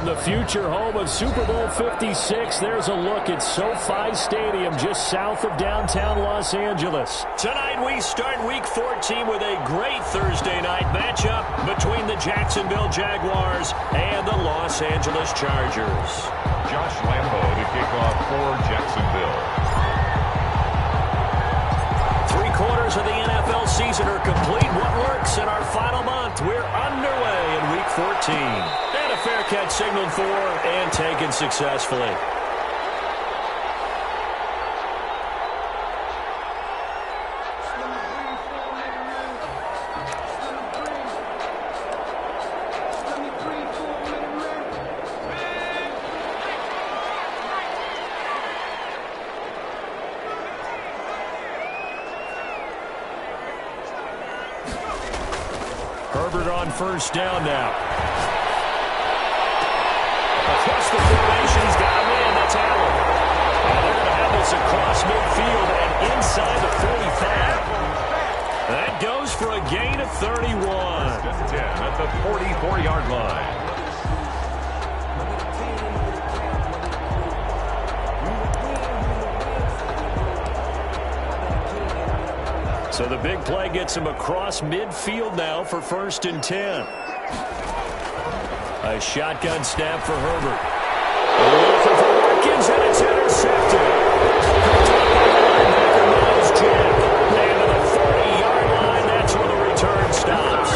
From the future home of Super Bowl 56, there's a look at SoFi Stadium just south of downtown Los Angeles. Tonight we start Week 14 with a great Thursday night matchup between the Jacksonville Jaguars and the Los Angeles Chargers. Josh Lambo to kick off for Jacksonville. 3/4 of the NFL season are complete. What works in our final month? We're underway in Week 14. And a fair catch signaled for and taken successfully. Herbert on first down now. Across the formation, he's got a man. That's Allen. And they're going to have this across midfield and inside the 45. That goes for a gain of 31. Just 10 at the 44-yard line. So the big play gets him across midfield now for 1st and 10. A shotgun snap for Herbert. Looking for Watkins, and it's intercepted. Miles Jack. And to the 40-yard line, that's where the return stops.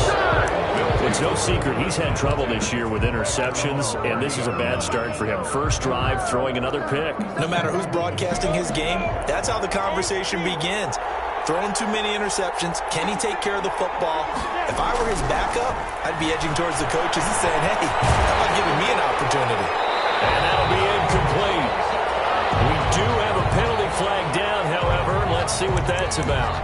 It's no secret he's had trouble this year with interceptions, and this is a bad start for him. First drive, throwing another pick. No matter who's broadcasting his game, that's how the conversation begins. Throwing too many interceptions. Can he take care of the football? If I were his backup, I'd be edging towards the coaches and saying, hey, how about giving me an opportunity? And that'll be incomplete. We do have a penalty flag down, however. Let's see what that's about.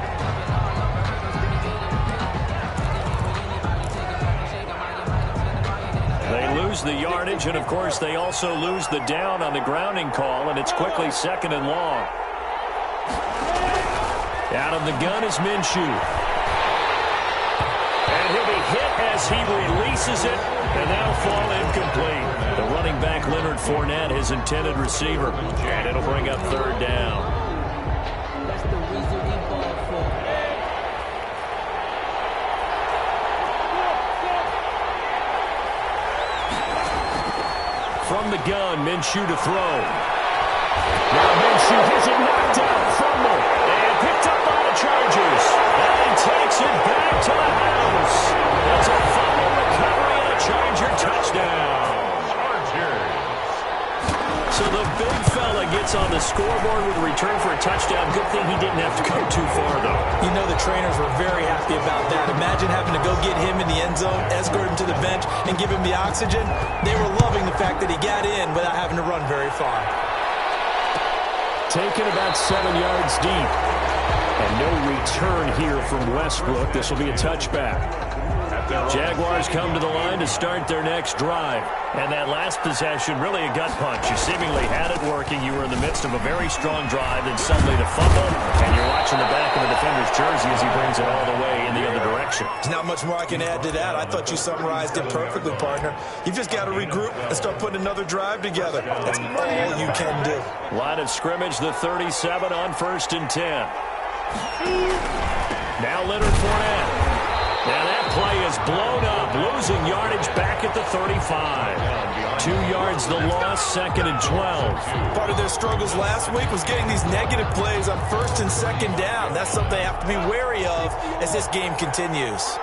They lose the yardage, and, of course, they also lose the down on the grounding call, and it's quickly 2nd and long. Out of the gun is Minshew. And he'll be hit as he releases it, and that'll fall incomplete. The running back, Leonard Fournette, his intended receiver, and it'll bring up 3rd down. From the gun, Minshew to throw. Now Minshew has it knocked out, fumble, and picked up by the Chargers. And he takes it back to the house. It's a fumble recovery and a Charger touchdown. Chargers. So the big fella gets on the scoreboard with a return for a touchdown. Good thing he didn't have to go too far, though. You know the trainers were very happy about that. Imagine having to go get him in the end zone, escort him to the bench, and give him the oxygen. They were loving the fact that he got in without having to run very far. Taken about 7 yards deep. And no return here from Westbrook. This will be a touchback. Jaguars come to the line to start their next drive. And that last possession, really a gut punch. You seemingly had it working. You were in the midst of a very strong drive, and suddenly the fumble, and you're watching the back of the defender's jersey as he brings it all the way in the other direction. There's not much more I can add to that. I thought you summarized it perfectly, partner. You've just got to regroup and start putting another drive together. That's all you can do. Line of scrimmage, the 37 on 1st and 10. Now Leonard Fournette. Now that play is blown up, losing yardage back at the 35. 2 yards the loss, 2nd and 12. Part of their struggles last week was getting these negative plays on 1st and 2nd down. That's something they have to be wary of as this game continues.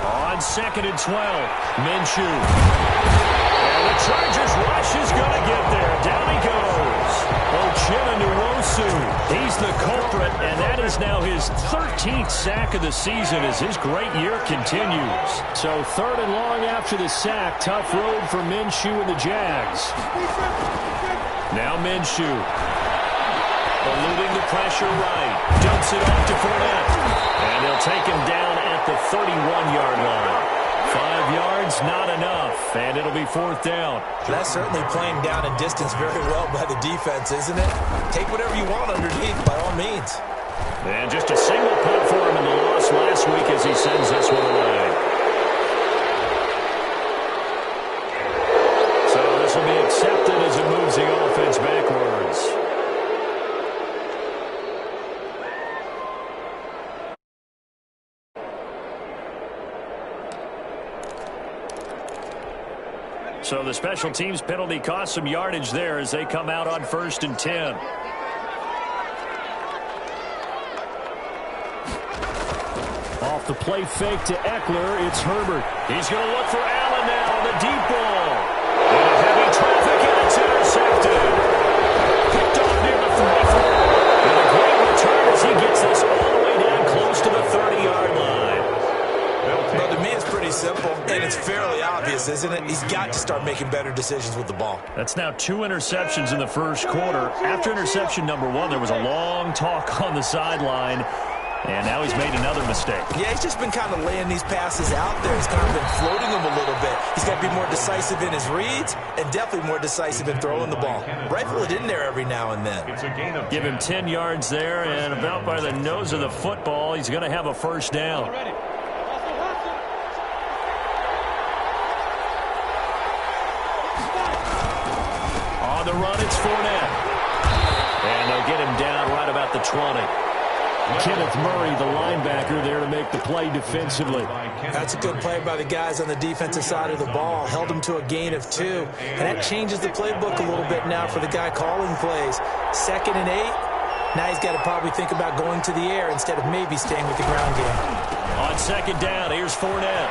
On 2nd and 12, Minshew. And the Chargers rush is going to get there. Down he goes. Ochinowosu, he's the culprit, and that is now his 13th sack of the season as his great year continues. So 3rd and long after the sack. Tough road for Minshew and the Jags. Now Minshew. Eluding the pressure right. Dumps it off to Fournette. And they'll take him down at the 31-yard line. 5 yards, not enough, and it'll be 4th down. That's certainly playing down and distance very well by the defense, isn't it? Take whatever you want underneath, by all means. And just a single punt for him in the loss last week as he sends this one away. So the special teams penalty cost some yardage there as they come out on 1st and 10. Off the play fake to Eckler, it's Herbert. He's going to look for Allen now on the deep ball. And heavy traffic, and it's intercepted. Picked off near the 34. And a great return as he gets this all the way down close to the 30-yard line. Well, to me, it's pretty simple, and it's fairly obvious, isn't it? He's got to start making better decisions with the ball. That's now 2 interceptions in the first quarter. After interception number 1, there was a long talk on the sideline. And now he's made another mistake. Yeah, he's just been kind of laying these passes out there. He's kind of been floating them a little bit. He's got to be more decisive in his reads and definitely more decisive in throwing the ball. Rifle it in there every now and then. Give him 10 yards there, and about by the nose of the football, he's going to have a first down. On the run, it's Fournette. And they'll get him down right about the 20. Kenneth Murray, the linebacker, there to make the play defensively. That's a good play by the guys on the defensive side of the ball. Held him to a gain of 2. And that changes the playbook a little bit now for the guy calling plays. 2nd and 8. Now he's got to probably think about going to the air instead of maybe staying with the ground game. On 2nd down, here's Fournette.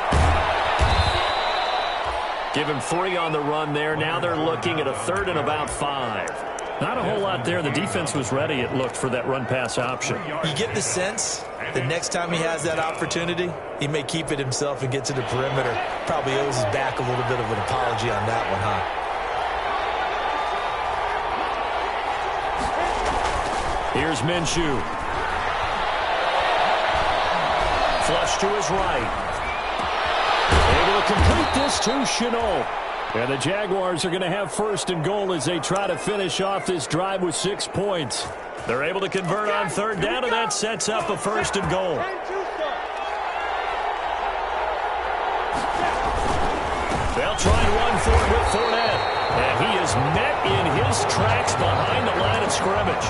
Give him 3 on the run there. Now they're looking at a 3rd and about 5. Not a whole lot there. The defense was ready, it looked, for that run-pass option. You get the sense that next time he has that opportunity, he may keep it himself and get to the perimeter. Probably owes his back a little bit of an apology on that one, huh? Here's Minshew. Flush to his right. Able to complete this to Chenault. And the Jaguars are going to have 1st and goal as they try to finish off this drive with 6 points. They're able to convert on 3rd down, and that sets up a 1st and goal. They'll try and run for it with Fournette. And he is met in his tracks behind the line of scrimmage.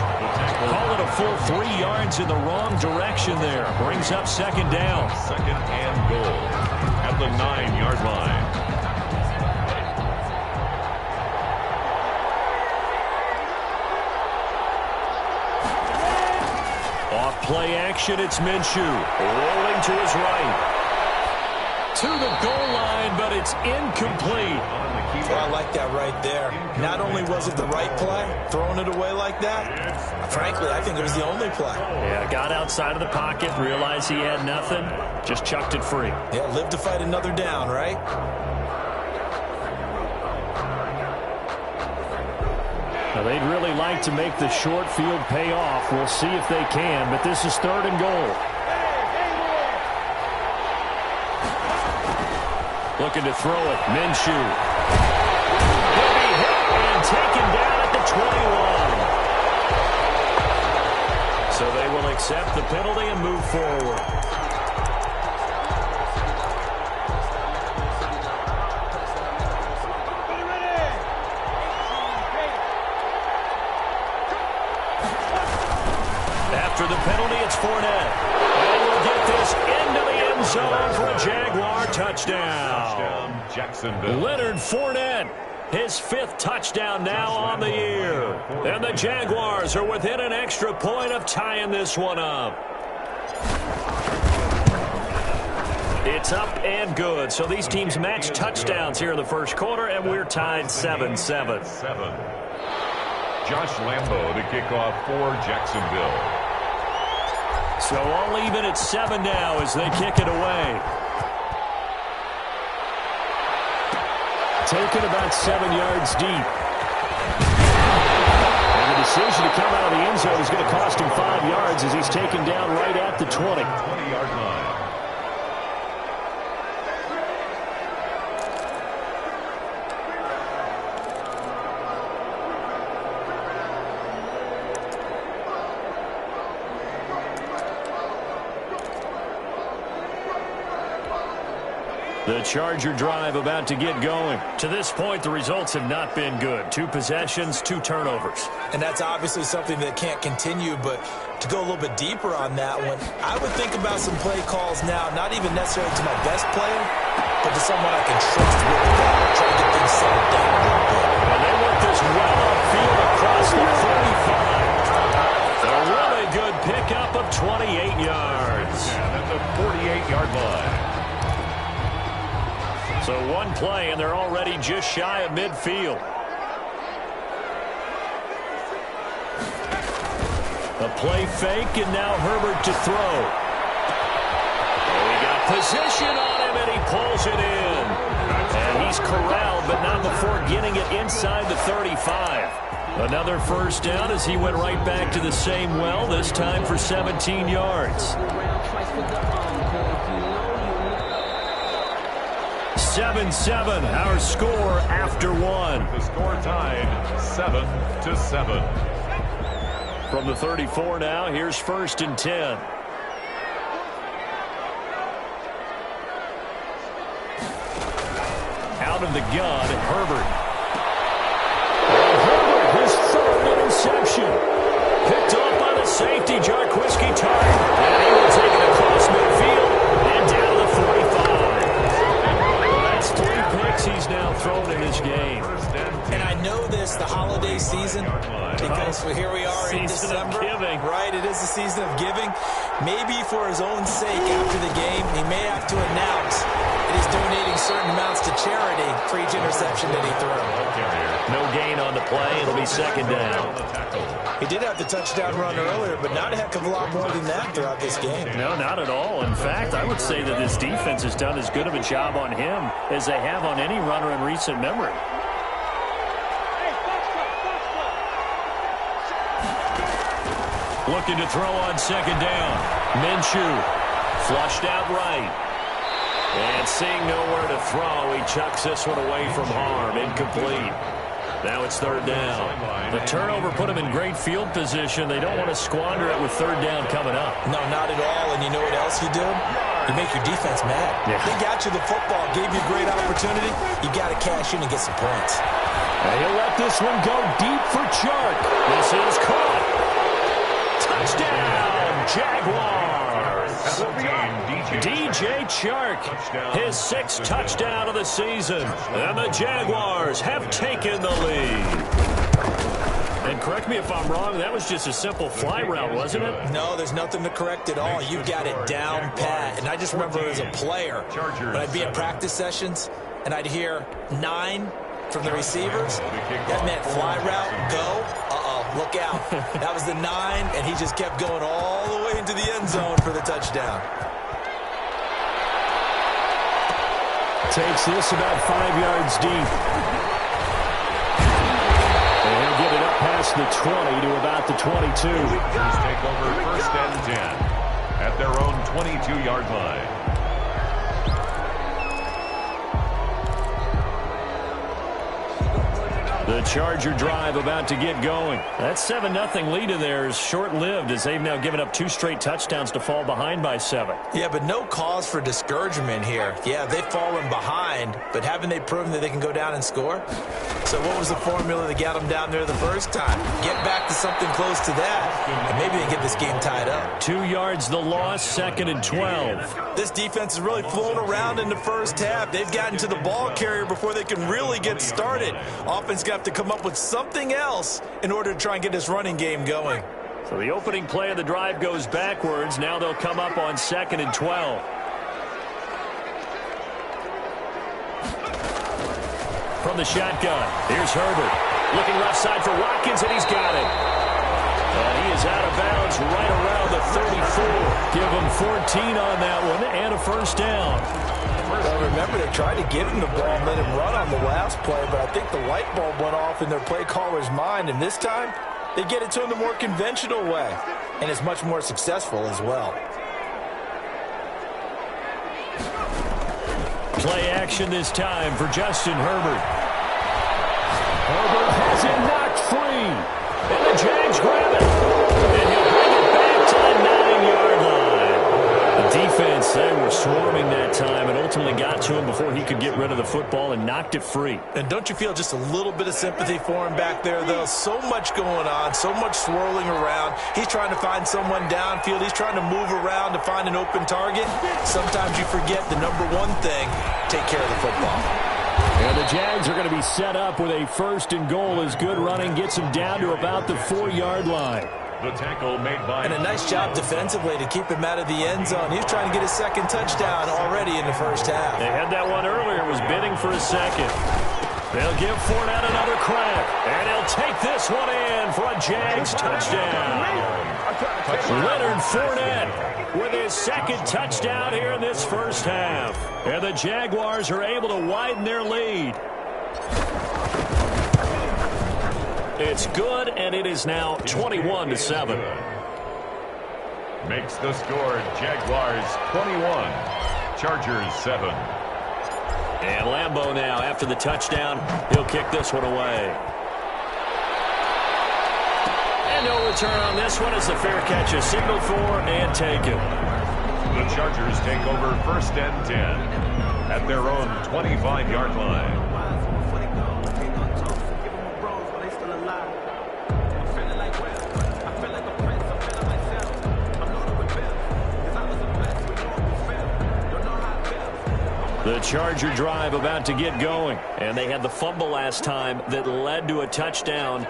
Call it a full 3 yards in the wrong direction there. Brings up 2nd down. 2nd and goal at the 9-yard line. Off play action, it's Minshew. Rolling to his right. To the goal line, but it's incomplete. Well, I like that right there. Not only was it the right play, throwing it away like that, frankly, I think it was the only play. Yeah, got outside of the pocket, realized he had nothing, just chucked it free. Yeah, live to fight another down, right? Now, they'd really like to make the short field pay off. We'll see if they can, but this is 3rd and goal. Looking to throw it. Minshew. He'll be hit and taken down at the 21. So they will accept the penalty and move forward. After the penalty, it's Fournette. And we'll get this into the end zone for a Jaguar touchdown. Jacksonville. Leonard Fournette, his 5th touchdown now on the year. And the Jaguars are within an extra point of tying this one up. It's up and good. So these teams match touchdowns here in the first quarter, and we're tied 7-7. Josh Lambo to kick off for Jacksonville. So all even at 7 now as they kick it away. Taken about 7 yards deep. And the decision to come out of the end zone is going to cost him 5 yards as he's taken down right at the 20. 20-yard line. The Charger drive about to get going. To this point, the results have not been good. 2 possessions, 2 turnovers. And that's obviously something that can't continue, but to go a little bit deeper on that one, I would think about some play calls now, not even necessarily to my best player, but to someone I can trust with the ball. Try to get things settled down a little bit. And they work this well upfield across the 35. A really good pickup of 28 yards. Yeah, that's a 48-yard line. So one play, and they're already just shy of midfield. A play fake, and now Herbert to throw. We got position on him, and he pulls it in. And he's corralled, but not before getting it inside the 35. Another first down as he went right back to the same well, this time for 17 yards. 7-7, our score after one. The score tied 7-7. From the 34 now, here's 1st and 10. Out of the gun, Herbert. And Herbert, his third interception. Picked off by the safety, Jarquiski Tartt. And he will take it across midfield and down to the 45. That's 3 picks he's now thrown in this game. And I know this, the holiday season, because here we are in December. Right, it is the season of giving. Maybe for his own sake after the game, he may have to announce that he's donating certain amounts to charity for each interception that he threw. No gain on the play. It'll be 2nd down. He did have the touchdown run earlier, but not a heck of a lot more than that throughout this game. No, not at all. In fact, I would say that this defense has done as good of a job on him as they have on any runner in recent memory. Looking to throw on 2nd down. Minshew flushed out right. And seeing nowhere to throw, he chucks this one away from harm. Incomplete. Now it's 3rd down. The turnover put him in great field position. They don't want to squander it with 3rd down coming up. No, not at all. And you know what else you do? You make your defense mad. Yeah. They got you the football, gave you a great opportunity. You got to cash in and get some points. And he'll let this one go deep for Chark. This is caught. Touchdown, Jaguars. DJ Chark, his 6th touchdown of the season. And the Jaguars have taken the lead. And correct me if I'm wrong, that was just a simple fly route, wasn't it? No, there's nothing to correct at all. You've got it down pat. And I just remember as a player, when I'd be at practice sessions, and I'd hear 9 from the receivers, that meant fly route, go, look out. That was the 9, and he just kept going all the way into the end zone for the touchdown. Takes this about 5 yards deep. And he'll get it up past the 20 to about the 22. Raiders take over 1st and 10 at their own 22-yard line. The Charger drive about to get going. That 7-0 lead in there is short-lived as they've now given up 2 straight touchdowns to fall behind by 7. Yeah, but no cause for discouragement here. Yeah, they've fallen behind, but haven't they proven that they can go down and score? So what was the formula that got them down there the first time? Get back to something close to that, and maybe they get this game tied up. 2 yards the loss, 2nd and 12. This defense has really flown around in the first half. They've gotten to the ball carrier before they can really get started. Offense got to come up with something else in order to try and get this running game going. So the opening play of the drive goes backwards. Now they'll come up on 2nd and 12. From the shotgun, here's Herbert. Looking left side for Watkins, and he's got it. And he is out of bounds right around the 34. Give him 14 on that one and a first down. Well, remember, they tried to give him the ball and let him run on the last play, but I think the light bulb went off in their play caller's mind, and this time they get it to him the more conventional way, and it's much more successful as well. Play action this time for Justin Herbert. Herbert has it knocked free. And the Jags grab it. And he'll bring it back to the 9-yard line. The defense, they were swarming that time and ultimately got to him before he could get rid of the football and knocked it free. And don't you feel just a little bit of sympathy for him back there, though? So much going on, so much swirling around. He's trying to find someone downfield. He's trying to move around to find an open target. Sometimes you forget the number one thing, take care of the football. And the Jags are going to be set up with a 1st and goal as good running gets them down to about the 4-yard line. The tackle made by... And a nice job defensively to keep him out of the end zone. He was trying to get his second touchdown already in the first half. They had that one earlier. Was bidding for a second. They'll give Fournette another crack. And he'll take this one in for a Jags touchdown. Leonard Fournette with his second touchdown here in this first half. And the Jaguars are able to widen their lead. It's good, and it is now 21-7. Makes the score Jaguars 21, Chargers 7. And Lambeau now, after the touchdown, he'll kick this one away. And no return on this one as the fair catch is signaled for and taken. The Chargers take over 1st and 10 at their own 25-yard line. The Charger drive about to get going. And they had the fumble last time that led to a touchdown.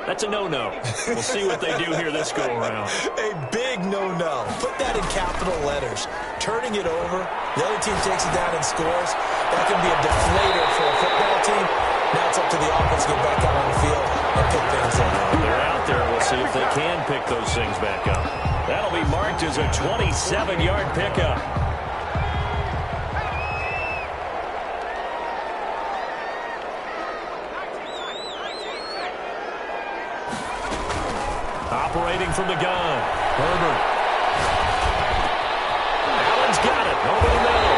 That's a no-no. We'll see what they do here this go-around. A big no-no. Put that in capital letters. Turning it over, the other team takes it down and scores. That can be a deflator for a football team. Now it's up to the offense to get back out on the field and pick things up. They're out there. We'll see if they can pick those things back up. That'll be marked as a 27-yard pickup. Operating from the gun, Herbert. Allen's got it over the middle.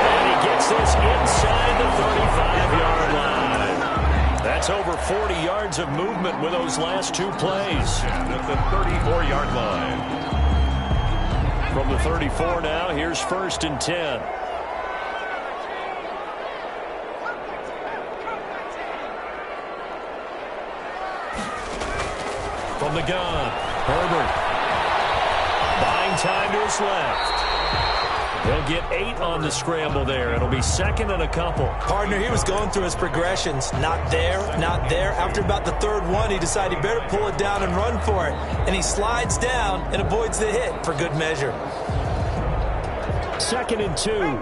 And he gets this inside the 35-yard line. That's over 40 yards of movement with those last 2 plays. At the 34-yard line. From the 34 now, here's 1st and 10. From the gun, Herbert. Buying time to his left. They'll get 8 on the scramble there. It'll be 2nd and a couple. Partner, he was going through his progressions. Not there, not there. After about the 3rd one, he decided he better pull it down and run for it. And he slides down and avoids the hit for good measure. 2nd and 2.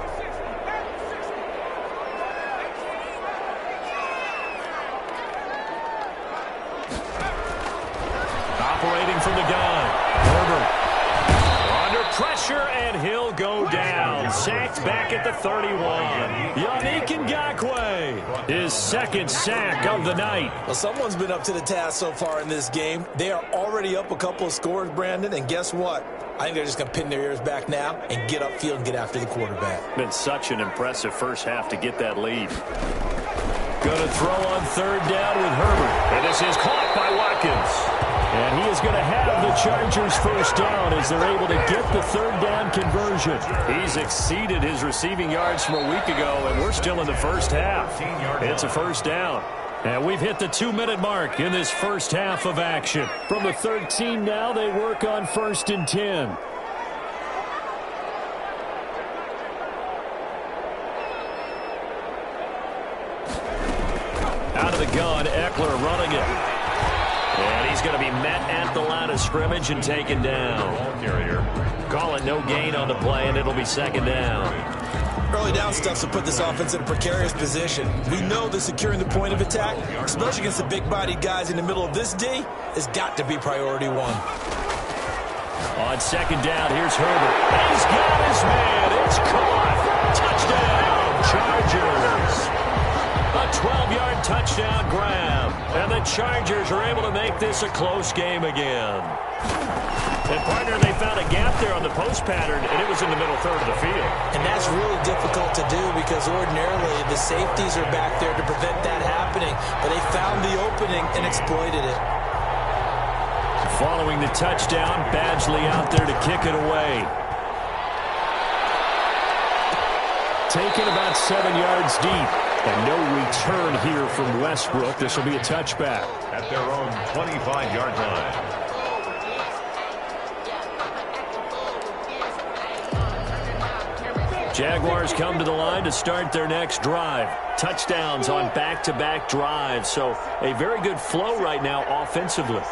Operating from the gun, Herbert. Under pressure, and he'll go down. Sacked back at the 31. Yannick Ngakoue, his 2nd sack of the night. Well, someone's been up to the task so far in this game. They are already up a couple of scores, Brandon, and guess what? I think they're just going to pin their ears back now and get upfield and get after the quarterback. Been such an impressive first half to get that lead. Going to throw on 3rd down with Herbert. And this is caught by Watkins. And he is going to have the Chargers 1st down as they're able to get the 3rd down conversion. He's exceeded his receiving yards from a week ago, and we're still in the first half. It's a 1st down. And we've hit the 2-minute mark in this first half of action. From the 13 now, they work on 1st and 10. Out of the gun, Eckler running it. And he's going to be met at the line of scrimmage and taken down. Ball carrier. Call it no gain on the play, and it'll be 2nd down. Early down stuff to put this offense in a precarious position. We know that securing the point of attack, especially against the big-bodied guys in the middle of this D, has got to be priority 1. On 2nd down, here's Herbert. He's got his man. It's caught. Touchdown, Chargers. A 12-yard touchdown grab. And the Chargers are able to make this a close game again. And, partner, they found a gap there on the post pattern, and it was in the middle 3rd of the field. And that's really difficult to do because ordinarily the safeties are back there to prevent that happening. But they found the opening and exploited it. Following the touchdown, Badgley out there to kick it away. Taken about 7 yards deep. And no return here from Westbrook. This will be a touchback. At their own 25-yard line. Jaguars come to the line to start their next drive. Touchdowns on back-to-back drives. So a very good flow right now offensively.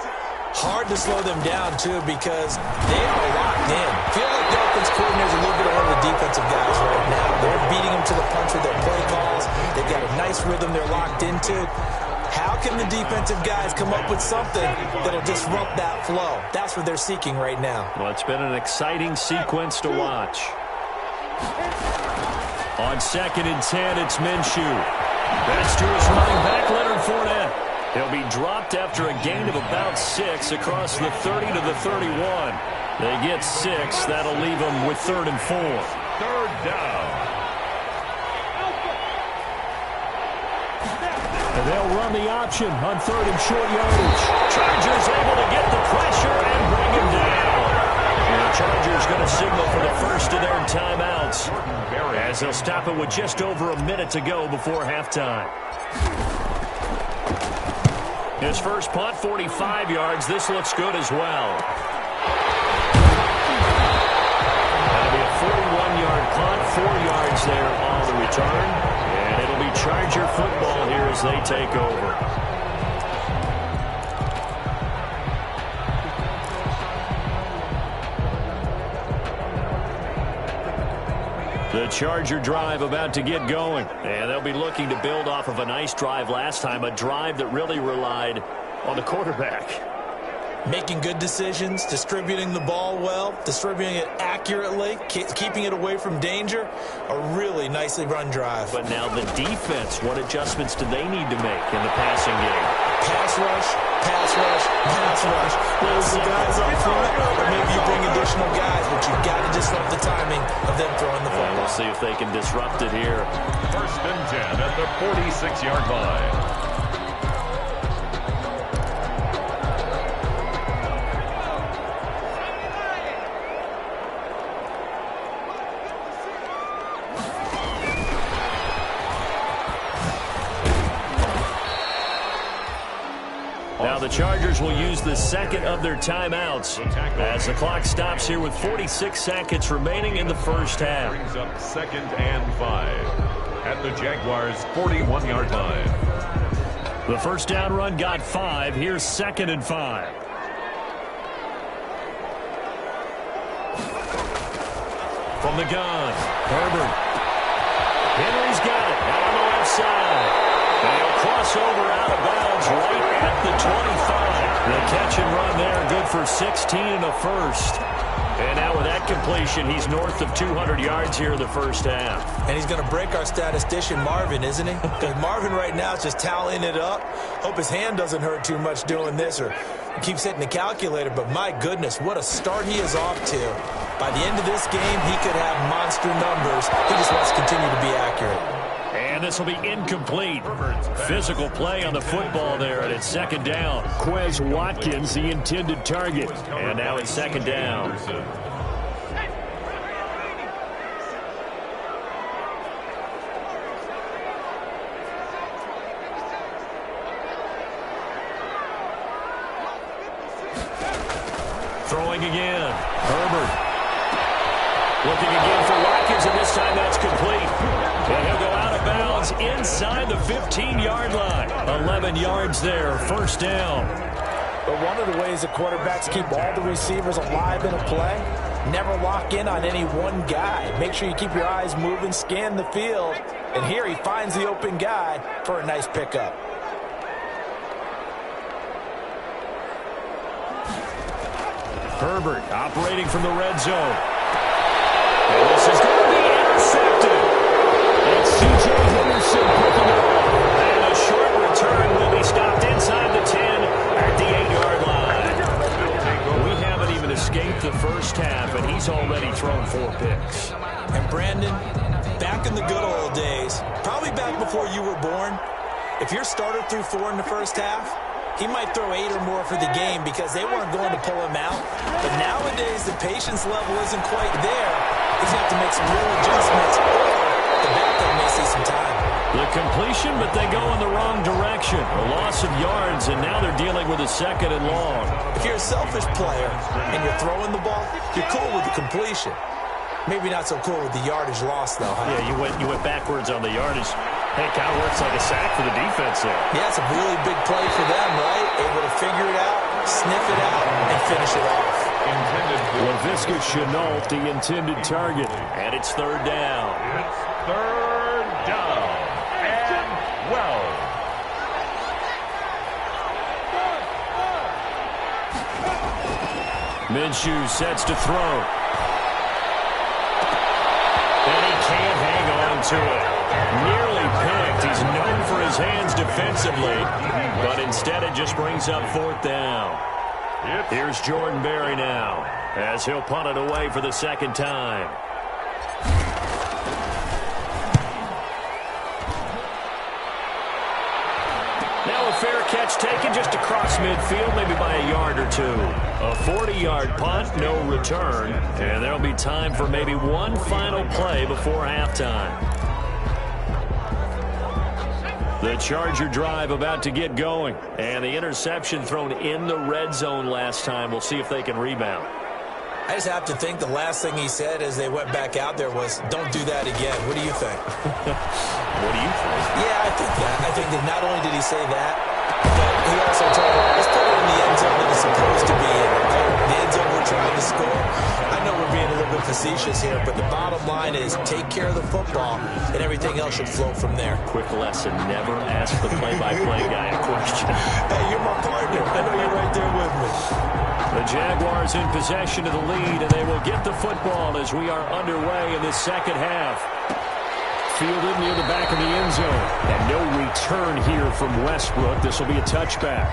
Hard to slow them down, too, because they are locked in. Feel like the offense coordinator is a little bit ahead of the defensive guys right now. They're beating them to the punch with their play calls. They've got a nice rhythm they're locked into. How can the defensive guys come up with something that'll disrupt that flow? That's what they're seeking right now. Well, it's been an exciting sequence to watch. On 2nd and 10, it's Minshew. That's to his running back, Leonard Fournette. He'll be dropped after a gain of about 6 across the 30 to the 31. They get 6. That'll leave them with 3rd and 4. 3rd down. And they'll run the option on 3rd and short yardage. Chargers able to get the pressure and bring him down. And the Chargers going to signal for the first of their timeouts, as they'll stop it with just over a minute to go before halftime. His first punt, 45 yards. This looks good as well. That'll be a 41-yard punt, 4 yards there on the return. And it'll be Charger football here as they take over. The Charger drive about to get going. And they'll be looking to build off of a nice drive last time, a drive that really relied on the quarterback. Making good decisions, distributing the ball well, distributing it accurately, keeping it away from danger. A really nicely run drive. But now the defense, what adjustments do they need to make in the passing game? Pass rush, pass rush, pass rush. Those the guys up front, or maybe you bring additional guys, but you've got to disrupt the timing of them throwing the football. We'll see if they can disrupt it here. 1st and 10 at the 46-yard line. Now the Chargers will use the second of their timeouts as the clock stops here with 46 seconds remaining in the first half. Brings up 2nd and 5 at the Jaguars' 41-yard line. The first down run got 5. Here's 2nd and 5. From the gun, Herbert. Henry's got it. Out on the left side. And he'll cross over out of bounds right at the 25. The catch and run there, good for 16 and a first. And now with that completion, he's north of 200 yards here in the first half. And he's going to break our statistician, Marvin, isn't he? Because Marvin right now is just tallying it up. Hope his hand doesn't hurt too much doing this or keeps hitting the calculator. But my goodness, what a start he is off to. By the end of this game, he could have monster numbers. He just wants to continue to be accurate. And this will be incomplete. Physical play on the football there, and it's 2nd down. Quez Watkins, the intended target. And now it's 2nd down. Throwing again. Herbert. Looking again for Watkins, and this time that's complete. And he'll go out of bounds inside the 15-yard line. 11 yards there, first down. But one of the ways the quarterbacks keep all the receivers alive in a play, never lock in on any one guy. Make sure you keep your eyes moving, scan the field. And here he finds the open guy for a nice pickup. Herbert operating from the red zone. And this is going to be intercepted. It's C.J. Henderson picking it up. And a short return will be stopped inside the 10 at the 8-yard line. We haven't even escaped the first half, and he's already thrown 4 picks. And Brandon, back in the good old days, probably back before you were born, if your starter threw 4 in the first half, he might throw 8 or more for the game because they weren't going to pull him out. But nowadays, the patience level isn't quite there. He's going to have to make some real adjustments, or the backup may see some time. The completion, but they go in the wrong direction. A loss of yards, and now they're dealing with a 2nd and long. If you're a selfish player and you're throwing the ball, you're cool with the completion. Maybe not so cool with the yardage loss, though, huh? Yeah, you went backwards on the yardage. Hey, kind of works like a sack for the defense there. Yeah, it's a really big play for them, right? Able to figure it out, sniff it out, and finish it off. Laviska Shenault, the intended target, and it's 3rd down. It's 3rd down and 12. Minshew sets to throw. And he can't hang on to it. Nearly picked. He's known for his hands defensively, but instead it just brings up 4th down. Here's Jordan Berry now, as he'll punt it away for the 2nd time. Now a fair catch taken just across midfield, maybe by a yard or 2. A 40-yard punt, no return, and there'll be time for maybe one final play before halftime. The Charger drive about to get going, and the interception thrown in the red zone last time. We'll see if they can rebound. I just have to think the last thing he said as they went back out there was, don't do that again. What do you think? What do you think? Yeah, I think that. I think that not only did he say that, but he also told him, let's put it in the end zone that it's supposed to be in. The end zone we're trying to score. I know we're being a little bit facetious here, but the bottom line is take care of the football, and everything else should flow from there. Quick lesson, never ask the play-by-play guy a question. Hey, you're my partner. I know you're right there with me. The Jaguars in possession of the lead, and they will get the football as we are underway in this 2nd half. Fielded near the back of the end zone. And no return here from Westbrook. This will be a touchback.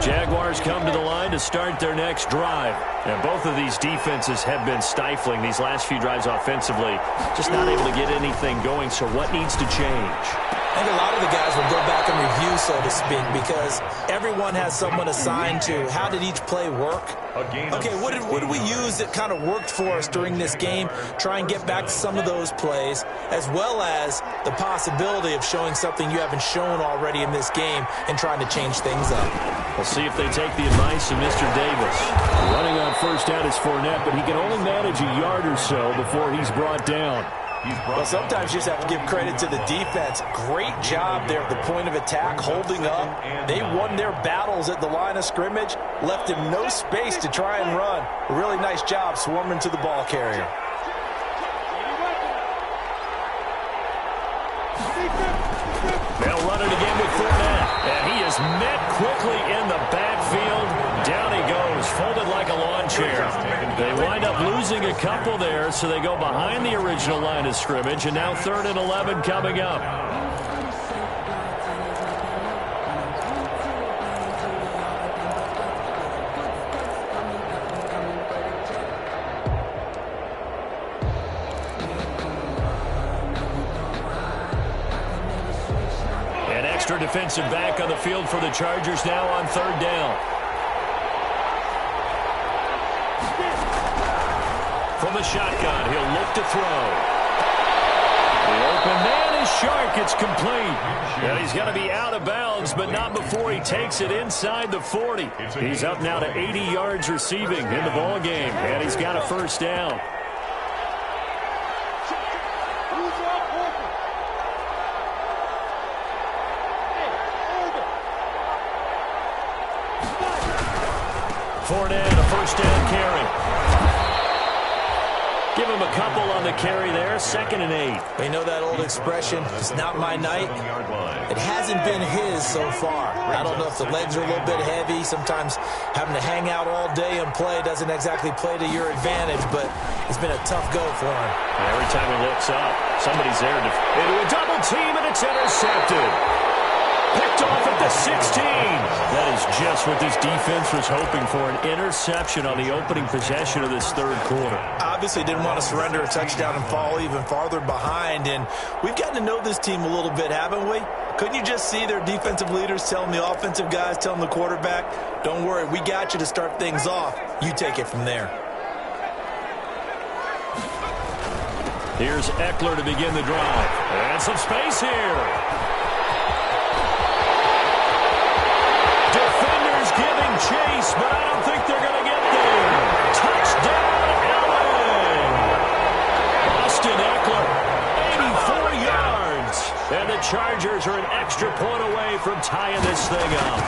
Jaguars come to the line to start their next drive. And both of these defenses have been stifling these last few drives offensively. Just not able to get anything going. So what needs to change? I think a lot of the guys will go back and review, so to speak, because everyone has someone assigned to how did each play work. Okay, what did we use that kind of worked for us during this game? Try and get back to some of those plays, as well as the possibility of showing something you haven't shown already in this game and trying to change things up. We'll see if they take the advice of Mr. Davis. Running on 1st down is Fournette, but he can only manage a yard or so before he's brought down. Well, sometimes you just have to give credit to the defense. Great job there at the point of attack, holding up. They won their battles at the line of scrimmage, left him no space to try and run. A really nice job swarming to the ball carrier. They'll run it again with Fournette, and he is met quickly in the backfield. Down he goes, folded like a lawn chair. They wind up losing a couple there, so they go behind the original line of scrimmage, and now 3rd and 11 coming up. An extra defensive back on the field for the Chargers now on 3rd down. From the shotgun, he'll look to throw. The open man is Shark. It's complete. And he's got to be out of bounds, but not before he takes it inside the 40. He's up now to 80 yards receiving in the ball game, and he's got a 1st down. Fournette, a 1st down carry. Give him a couple on the carry there. 2nd and 8. You know that old expression, it's not my night. It hasn't been his so far. I don't know if the legs are a little bit heavy. Sometimes having to hang out all day and play doesn't exactly play to your advantage, but it's been a tough go for him. And every time he looks up, somebody's there into a double team, and it's intercepted. Picked off at the 16. That is just what this defense was hoping for, an interception on the opening possession of this third quarter. Obviously didn't want to surrender a touchdown and fall even farther behind, and we've gotten to know this team a little bit, haven't we? Couldn't you just see their defensive leaders telling the offensive guys, telling the quarterback, don't worry, we got you to start things off. You take it from there. Here's Eckler to begin the drive. And some space here. Defenders giving chase, but I don't think they're going to get there. Touchdown, LA! Austin Eckler, 84 yards. And the Chargers are an extra point away from tying this thing up.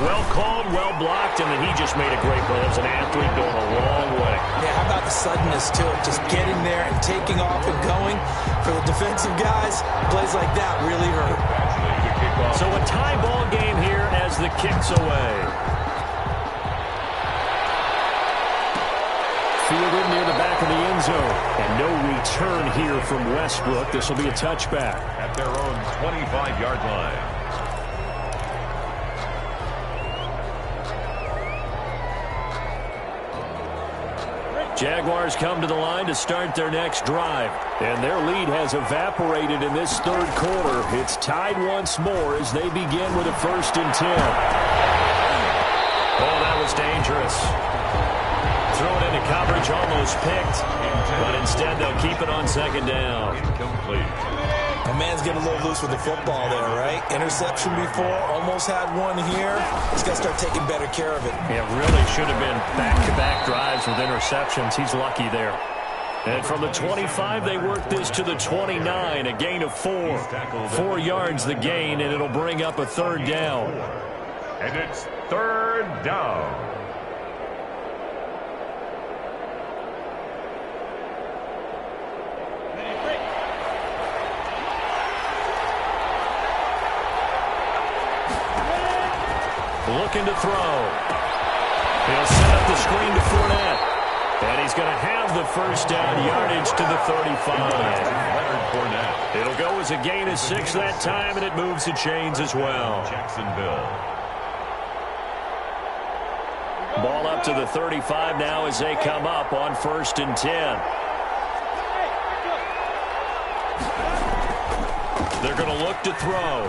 Well called, well blocked, and then he just made a great play. As an athlete going a long way. Yeah, how about the suddenness to it? Just getting there and taking off and going. For the defensive guys, plays like that really hurt. So a tie ball game here as the kick's away. Fielded near the back of the end zone. And no return here from Westbrook. This will be a touchback. At their own 25-yard line. Jaguars come to the line to start their next drive. And their lead has evaporated in this third quarter. It's tied once more as they begin with a 1st and 10. Oh, that was dangerous. Thrown into coverage, almost picked. But instead, they'll keep it on 2nd down. Incomplete. A man's getting a little loose with the football there, right? Interception before, almost had one here. He's got to start taking better care of it. Yeah, really should have been back-to-back drives with interceptions. He's lucky there. And from the 25, they work this to the 29, a gain of 4. 4 yards the gain, and it'll bring up a 3rd down. And it's 3rd down. Looking to throw. He'll set up the screen to Fournette. And he's going to have the 1st down, yardage to the 35. It'll go as a gain of 6 that time, and it moves the chains as well. Jacksonville. Ball up to the 35 now as they come up on 1st and 10. They're going to look to throw.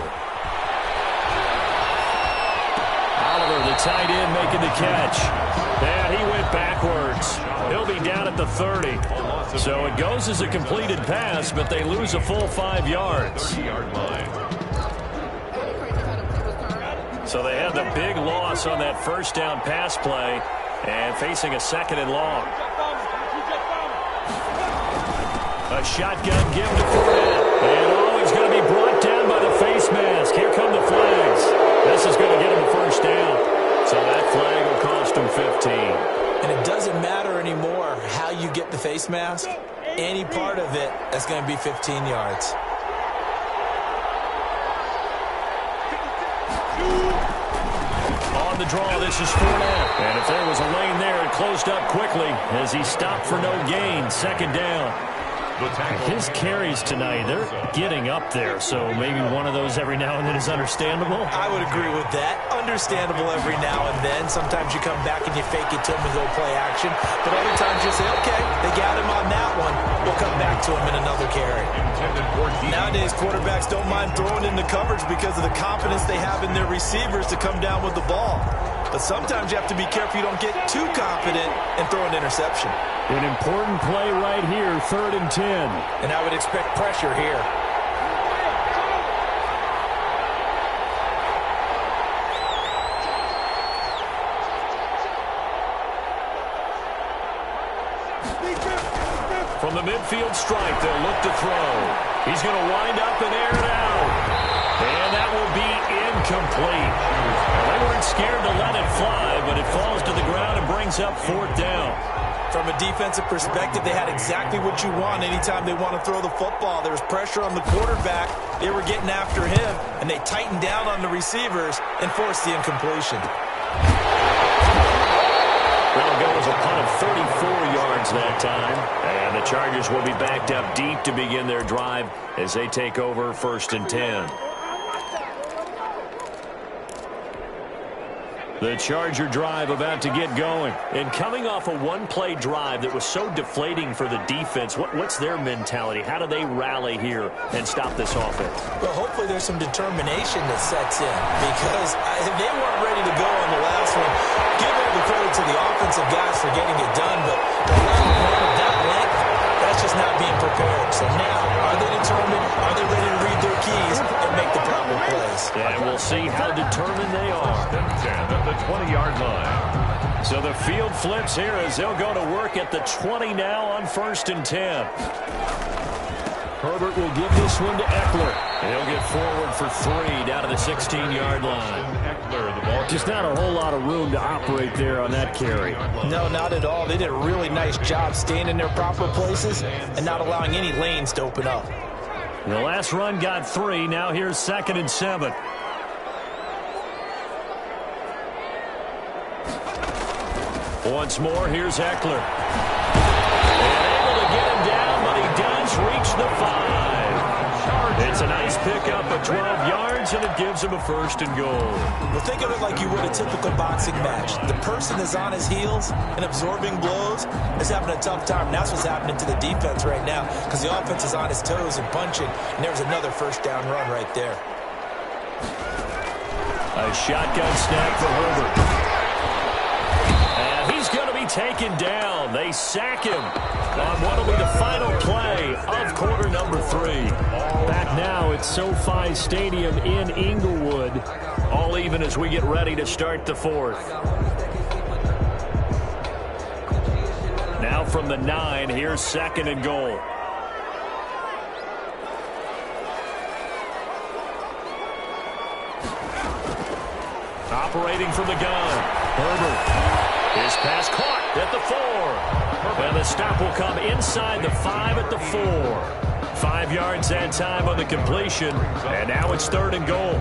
The tight end making the catch. And he went backwards. He'll be down at the 30. So it goes as a completed pass, but they lose a full 5 yards. 30-yard line. So they had the big loss on that 1st down pass play and facing a 2nd and long. A shotgun given to Fournette. And he's going to be brought down by the face mask. Here come the flags. This is going to get him a 1st down. So that flag will cost him 15. And it doesn't matter anymore how you get the face mask. Any part of it, that's going to be 15 yards. On the draw, this is Fournette. And if there was a lane there, it closed up quickly as he stopped for no gain. 2nd down. His carries tonight, they're getting up there, so maybe one of those every now and then is understandable. I would agree with that. Understandable every now and then. Sometimes you come back and you fake it to him and go play action. But other times you say, okay, they got him on that one. We'll come back to him in another carry. Nowadays, quarterbacks don't mind throwing into coverage because of the confidence they have in their receivers to come down with the ball. But sometimes you have to be careful you don't get too confident and throw an interception. An important play right here, 3rd and 10. And I would expect pressure here. From the midfield stripe, they'll look to throw. He's going to wind up and air it out. And that will be incomplete. They weren't scared to let it fly, but it falls to the ground and brings up 4th down. From a defensive perspective, they had exactly what you want anytime they want to throw the football. There was pressure on the quarterback. They were getting after him, and they tightened down on the receivers and forced the incompletion. That'll go as a punt of 34 yards that time. And the Chargers will be backed up deep to begin their drive as they take over 1st and 10. The Charger drive about to get going. And coming off a one-play drive that was so deflating for the defense, what's their mentality? How do they rally here and stop this offense? Well, hopefully there's some determination that sets in, because if they weren't ready to go on the last one, give all the credit to the offensive guys for getting it done, but to allow a run of that length, that's just not being prepared. So now, are they determined? Are they ready to read their keys and make the proper plays? And we'll see how determined they are. 10 at the 20-yard line. So the field flips here as they'll go to work at the 20 now on 1st and 10. Herbert will give this one to Eckler. And he'll get forward for 3 down to the 16-yard line. Just not a whole lot of room to operate there on that carry. No, not at all. They did a really nice job staying in their proper places and not allowing any lanes to open up. The last run got 3. Now here's 2nd and 7. Once more, here's Eckler. And able to get him down, but he does reach the 5. It's a nice pickup of 12 yards, and it gives him a 1st and goal. Well, think of it like you would a typical boxing match. The person is on his heels and absorbing blows is having a tough time. And that's what's happening to the defense right now, because the offense is on his toes and punching, and there's another 1st down run right there. A shotgun snap for Herbert. He's going to be taken down. They sack him on what will be the final play of quarter number 3. Back now at SoFi Stadium in Inglewood. All even as we get ready to start the 4th. Now from the 9, here's 2nd and goal. Operating from the gun, Herbert. His pass caught at the 4. And the stop will come inside the 5 at the 4. 5 yards that time on the completion. And now it's 3rd and goal.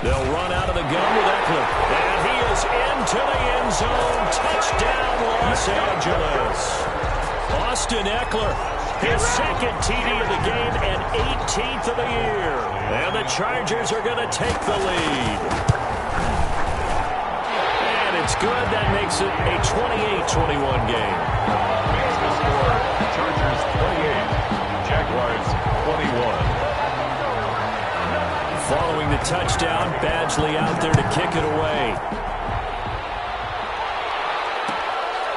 They'll run out of the gun with Eckler. And he is into the end zone. Touchdown, Los Angeles. Austin Eckler, his 2nd TD of the game and 18th of the year. And the Chargers are going to take the lead. And it's good. That makes it a 28-21 game. The score, Chargers 28, Jaguars 21. Following the touchdown, Badgley out there to kick it away.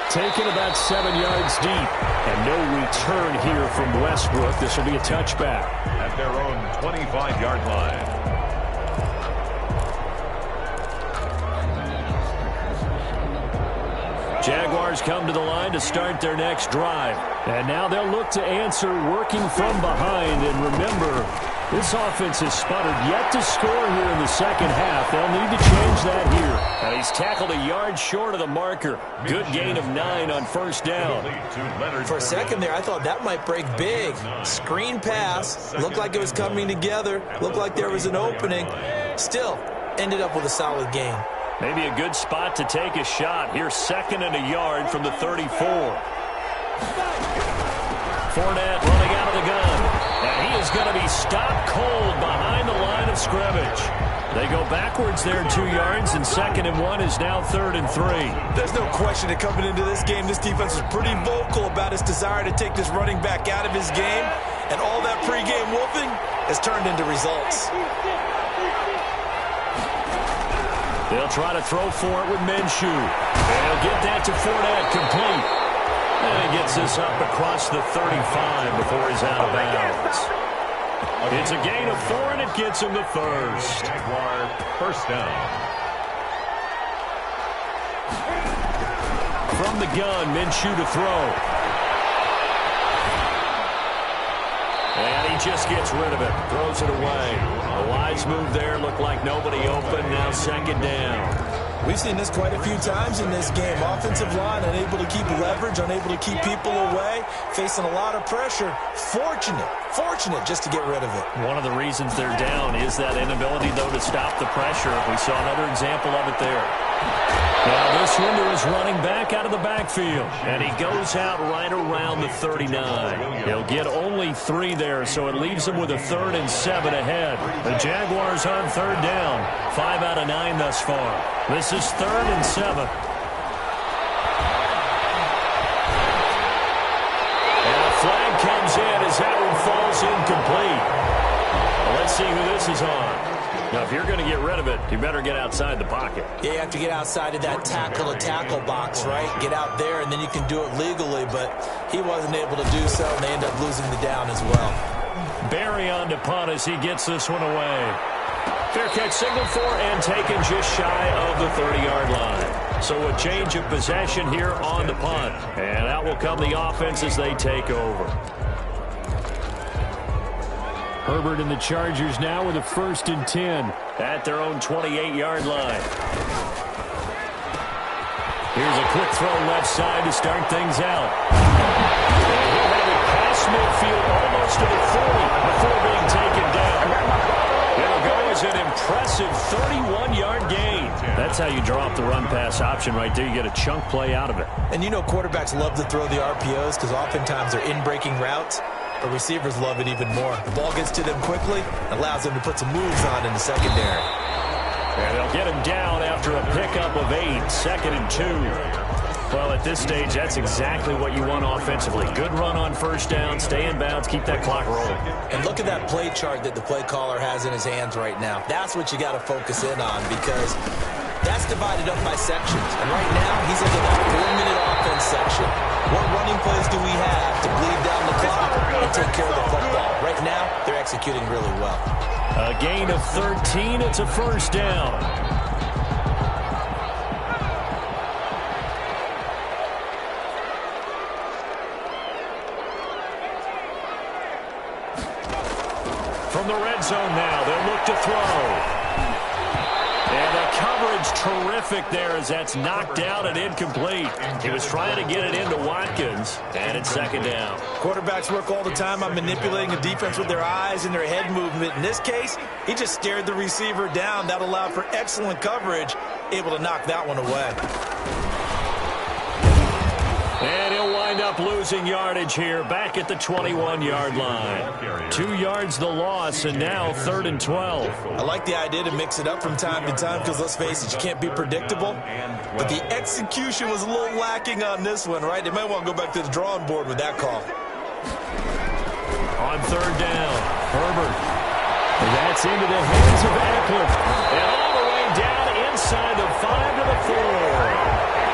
Taken about 7 yards deep. And no return here from Westbrook. This will be a touchback. At their own 25-yard line. Jaguars come to the line to start their next drive. And now they'll look to answer working from behind. And remember, this offense has sputtered yet to score here in the 2nd half. They'll need to change that here. And he's tackled a yard short of the marker. Good gain of 9 on 1st down. For a second there, I thought that might break big. Screen pass. Looked like it was coming together. Looked like there was an opening. Still, ended up with a solid gain. Maybe a good spot to take a shot. Here's 2nd and a yard from the 34. Fournette running out of the gun. And he is going to be stopped cold behind the line of scrimmage. They go backwards there 2 yards, and 2nd and 1 is now 3rd and 3. There's no question that coming into this game, this defense was pretty vocal about its desire to take this running back out of his game. And all that pregame wolfing has turned into results. They'll try to throw for it with Minshew. And he'll get that to Fournette, complete. And he gets this up across the 35 before he's out of bounds. It's a gain of 4, and it gets him the 1st. Jaguar 1st down. From the gun, Minshew to throw. And he just gets rid of it, throws it away. A wise move there, looked like nobody open, now 2nd down. We've seen this quite a few times in this game. Offensive line unable to keep leverage, unable to keep people away, facing a lot of pressure. Fortunate just to get rid of it. One of the reasons they're down is that inability, though, to stop the pressure. We saw another example of it there. Now this one to his running back out of the backfield. And he goes out right around the 39. He'll get only 3 there, so it leaves him with a 3rd and 7 ahead. The Jaguars on 3rd down. 5 out of 9 thus far. This is 3rd and 7. And a flag comes in as that one falls incomplete. Well, let's see who this is on. Now, if you're going to get rid of it, you better get outside the pocket. Yeah, you have to get outside of that tackle-to-tackle box, right? Get out there, and then you can do it legally, but he wasn't able to do so, and they end up losing the down as well. Barry on to punt as he gets this one away. Fair catch signaled for and taken just shy of the 30-yard line. So a change of possession here on the punt, and out will come the offense as they take over. Herbert and the Chargers now with a 1st and 10 at their own 28-yard line. Here's a quick throw left side to start things out. And he'll have it past midfield almost to the 40 before being taken down. It'll go as an impressive 31-yard gain. That's how you draw up the run-pass option right there. You get a chunk play out of it. And you know quarterbacks love to throw the RPOs because oftentimes they're in-breaking routes. But receivers love it even more. The ball gets to them quickly, allows them to put some moves on in the secondary. And they'll get him down after a pickup of 8, 2nd and 2. Well, at this stage, that's exactly what you want offensively. Good run on 1st down, stay in bounds, keep that clock rolling. And look at that play chart that the play caller has in his hands right now. That's what you got to focus in on because that's divided up by sections. And right now, he's into that 4-minute offense section. What running plays do we have to bleed down the clock and take care of the football? Right now, they're executing really well. A gain of 13. It's a 1st down. From the red zone now, they'll look to throw. And the coverage terrific there as that's knocked out and incomplete. He was trying to get it into Watkins, and it's 2nd down. Quarterbacks work all the time on manipulating the defense with their eyes and their head movement. In this case, he just stared the receiver down. That allowed for excellent coverage, able to knock that one away. And he'll wind up losing yardage here back at the 21-yard line. 2 yards the loss, and now 3rd and 12. I like the idea to mix it up from time to time because, let's face it, you can't be predictable. But the execution was a little lacking on this one, right? They might want to go back to the drawing board with that call. On 3rd down, Herbert. And that's into the hands of Eckler. And all the way down inside the 5 to the 4.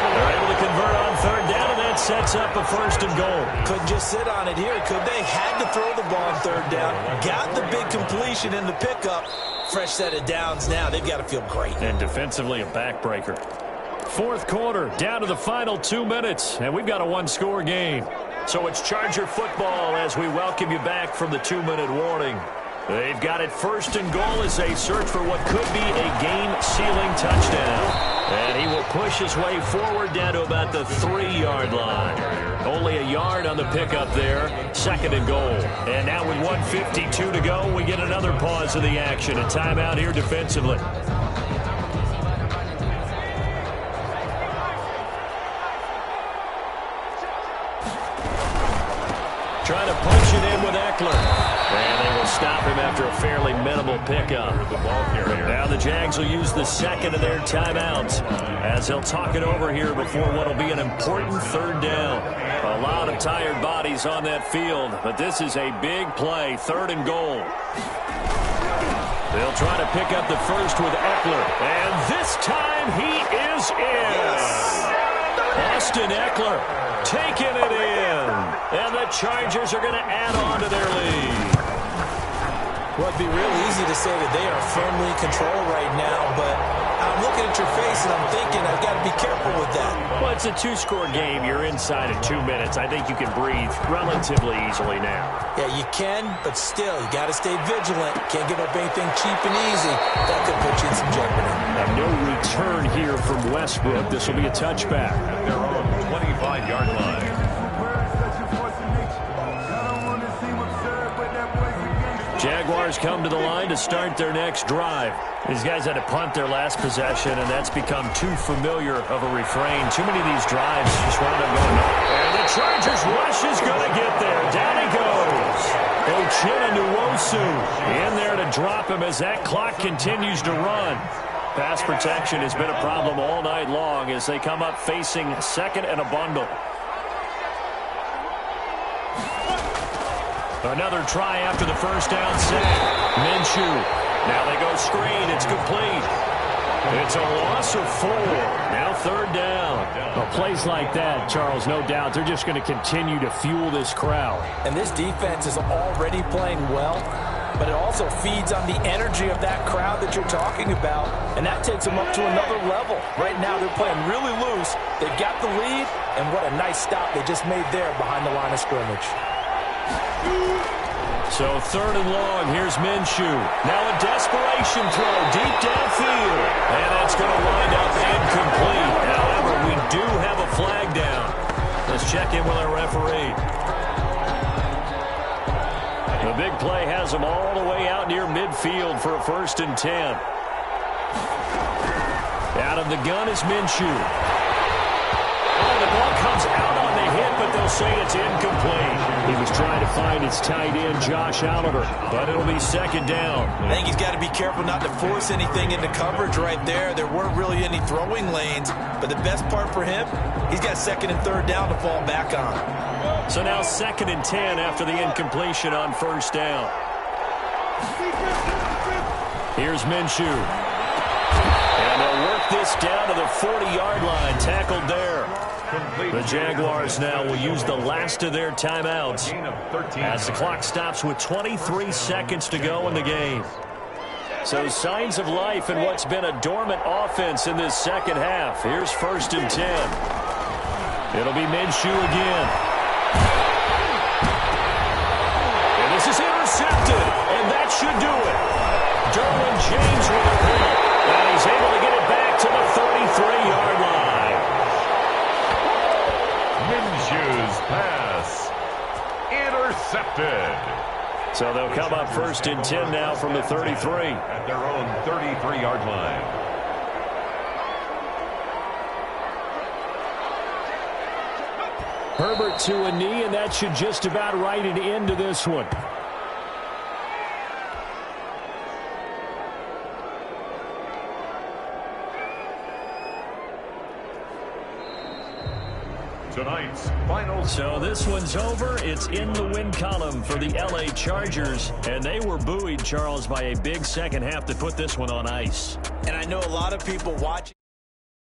They're able to convert on 3rd down, and that sets up a 1st and goal. Couldn't just sit on it here, could they? Had to throw the ball on 3rd down. Got the big completion in the pickup. Fresh set of downs now. They've got to feel great. And defensively, a backbreaker. 4th quarter, down to the final 2 minutes, and we've got a 1-score game. So it's Charger football as we welcome you back from the 2-minute warning. They've got it 1st and goal as they search for what could be a game-sealing touchdown. And he will push his way forward down to about the 3-yard line. Only a yard on the pickup there. 2nd and goal. And now with 1:52 to go, we get another pause of the action. A timeout here defensively. Trying to punch it in with Eckler. And they will stop him after a fairly minimal pickup. Now the Jags will use the 2nd of their timeouts as they'll talk it over here before what will be an important 3rd down. A lot of tired bodies on that field, but this is a big play, 3rd and goal. They'll try to pick up the 1st with Eckler, and this time he is in. Austin Eckler taking it in, and the Chargers are going to add on to their lead. Well, it'd be real easy to say that they are firmly in control right now, but I'm looking at your face and I'm thinking I've got to be careful with that. Well, it's a 2-score game. You're inside of 2 minutes. I think you can breathe relatively easily now. Yeah, you can, but still, you got to stay vigilant. Can't give up anything cheap and easy. That could put you in some jeopardy. And no return here from Westbrook. This will be a touchback. At their own 25-yard line. Jaguars come to the line to start their next drive. These guys had to punt their last possession, and that's become too familiar of a refrain. Too many of these drives just wound up going up. And the Chargers rush is going to get there. Down he goes. Nwosu in there to drop him as that clock continues to run. Pass protection has been a problem all night long as they come up facing second and a bundle. Another try after the first down sack. Minshew. Now they go screen. It's complete. It's a loss of 4. Now third down. Well, plays like that, Charles, no doubt, they're just going to continue to fuel this crowd. And this defense is already playing well, but it also feeds on the energy of that crowd that you're talking about, and that takes them up to another level. Right now they're playing really loose. They've got the lead, and what a nice stop they just made there behind the line of scrimmage. So third and long, here's Minshew. Now a desperation throw deep downfield. And that's going to wind up incomplete. However, we do have a flag down. Let's check in with our referee. The big play has them all the way out near midfield for a 1st and 10. Out of the gun is Minshew. Oh, the ball comes out on the hit, but they'll say it's incomplete. He was trying to find his tight end, Josh Oliver. But it'll be second down. I think he's got to be careful not to force anything into coverage right there. There weren't really any throwing lanes. But the best part for him, he's got second and third down to fall back on. So now 2nd and 10 after the incompletion on first down. Here's Minshew. And they'll work this down to the 40-yard line. Tackled there. The Jaguars now will use the last of their timeouts as the clock stops with 23 seconds to go in the game. So signs of life in what's been a dormant offense in this second half. Here's 1st and 10. It'll be Minshew again. And this is intercepted, and that should do it. Derwin James with a pick, and he's able to get it back to the 33-yard line. Minshew's pass intercepted. So they'll come up 1st and 10 now from the 33. At their own 33-yard line. Herbert to a knee, and that should just about write it into this one. Tonight's final. So this one's over. It's in the win column for the LA Chargers, and they were buoyed, Charles, by a big second half to put this one on ice. And I know a lot of people watching.